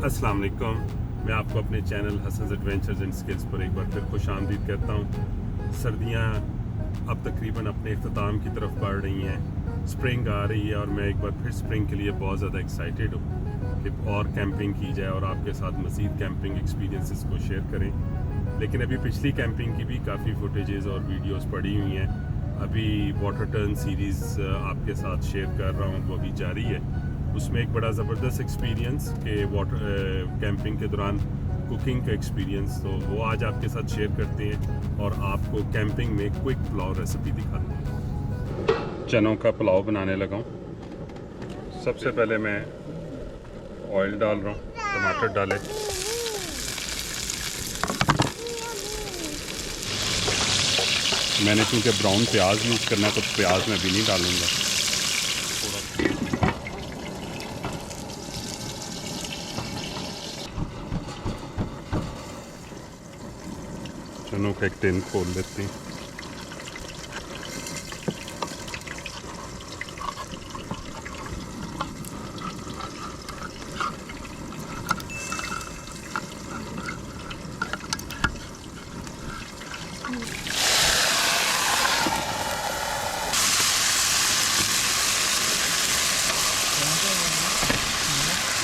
अस्सलाम वालेकुम। मैं आपको अपने channel Hassan's adventures and skills पर एक बार फिर खुश आमदीद कहता हूँ। सर्दियाँ अब तकरीबन अपने अख्ताम की तरफ बढ़ रही हैं, स्प्रिंग आ रही है और मैं एक बार फिर स्प्रिंग के लिए बहुत ज़्यादा एक्साइटेड हूँ कि और कैंपिंग की जाए और आपके साथ मज़ीद कैंपिंग एक्सपीरियंसेस को शेयर करें। लेकिन अभी पिछली कैंपिंग की भी काफ़ी फुटेजेस और वीडियोस पड़ी हुई हैं। अभी वाटर टर्न सीरीज़ आपके साथ शेयर कर रहा हूँ, वो अभी जारी है। उसमें एक बड़ा ज़बरदस्त एक्सपीरियंस के वाटर कैंपिंग के दौरान कुकिंग का एक्सपीरियंस, तो वो आज आपके साथ शेयर करते हैं और आपको कैंपिंग में क्विक पुलाव रेसिपी दिखाते हैं। चनों का पुलाव बनाने लगा हूँ। सबसे पहले मैं ऑयल डाल रहा हूँ, टमाटर डाले, मैंने क्योंकि ब्राउन प्याज यूज़ करना है तो प्याज मैं भी नहीं डालूँगा। चनों का एक टिन खोल लेते हैं।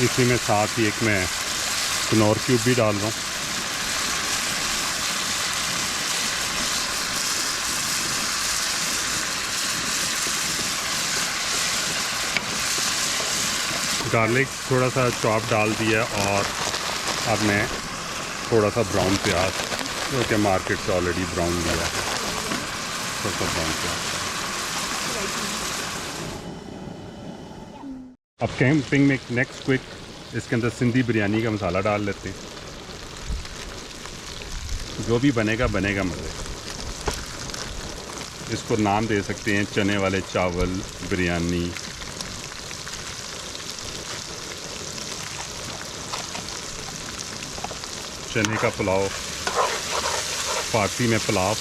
इसी में साथ ही एक मैं कनौर क्यूब भी डाल रहा हूँ। गार्लिक थोड़ा सा चॉप डाल दिया और अब मैं थोड़ा सा ब्राउन प्याज, जो कि मार्केट से ऑलरेडी ब्राउन लिया है, थोड़ा सा ब्राउन प्याज। अब कैंपिंग में नेक्स्ट क्विक, इसके अंदर सिंधी बिरयानी का मसाला डाल लेते हैं। जो भी बनेगा बनेगा मज़े। इसको नाम दे सकते हैं चने वाले चावल बिरयानी। चने का पुलाव, फारसी में पुलाव,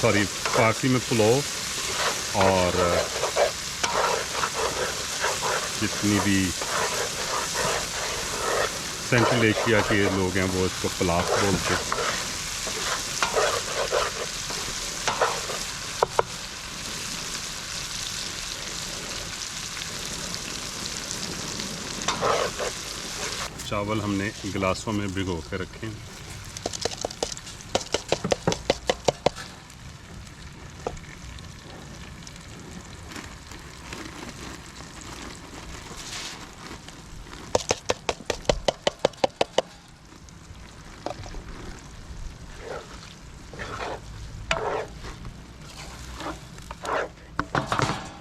सॉरी फारसी में पुलाव, और जितनी भी सेंट्रल एशिया के लोग हैं वो इसको पुलाव बोलते हैं। चावल हमने गिलासों में भिगो के रखे हैं।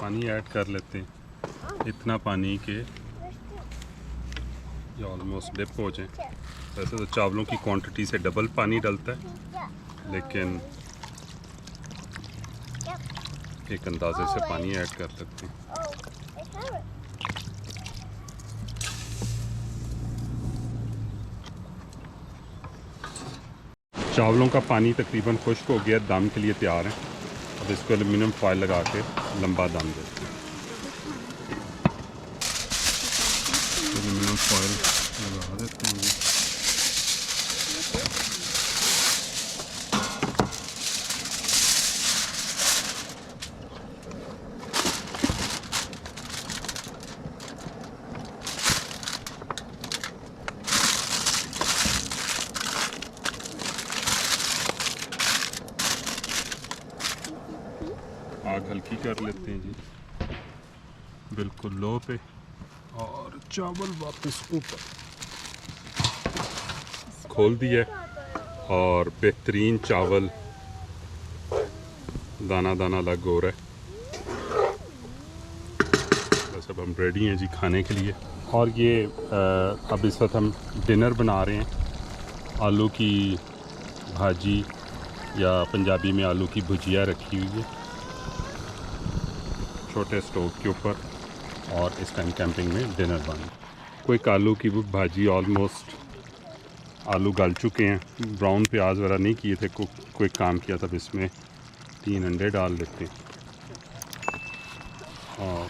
पानी ऐड कर लेते हैं, इतना पानी के ये ऑलमोस्ट डिप हो जाए। वैसे तो चावलों की क्वांटिटी से डबल पानी डलता है, लेकिन एक अंदाजे से पानी ऐड कर सकते हैं। चावलों का पानी तकरीबन खुश्क हो गया, दम के लिए तैयार है। अब इसको एल्युमिनियम फॉयल लगा के लंबा दम देते हैं। एल्युमिनियम फॉयल लगा देते हैं। आग हल्की कर लेते हैं जी, बिल्कुल लो पे, और चावल वापस ऊपर खोल दिया और बेहतरीन चावल दाना दाना लग हो रहा है। बस अब हम रेडी हैं जी खाने के लिए। और ये अब इस वक्त हम डिनर बना रहे हैं। आलू की भाजी, या पंजाबी में आलू की भुजिया रखी हुई है छोटे स्टोव के ऊपर, और इस टाइम कैंपिंग में डिनर बना। कोई आलू की भाजी, ऑलमोस्ट आलू गल चुके हैं, ब्राउन प्याज वगैरह नहीं किए थे, कोई काम किया था। इसमें 3 अंडे डाल देते हैं और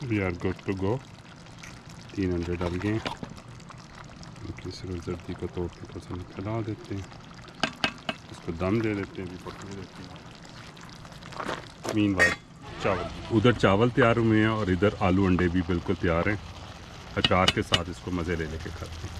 we are good to go. 3 अंडे डाल गए। सिर्फ जर्दी को तोड़ के थोड़ा फैला देते हैं, इसको दम दे देते हैं, भी पकने देते हैं। मीनवाइल चावल, उधर चावल तैयार हुए हैं और इधर आलू अंडे भी बिल्कुल तैयार हैं। अचार के साथ इसको मज़े ले लेके खाते हैं।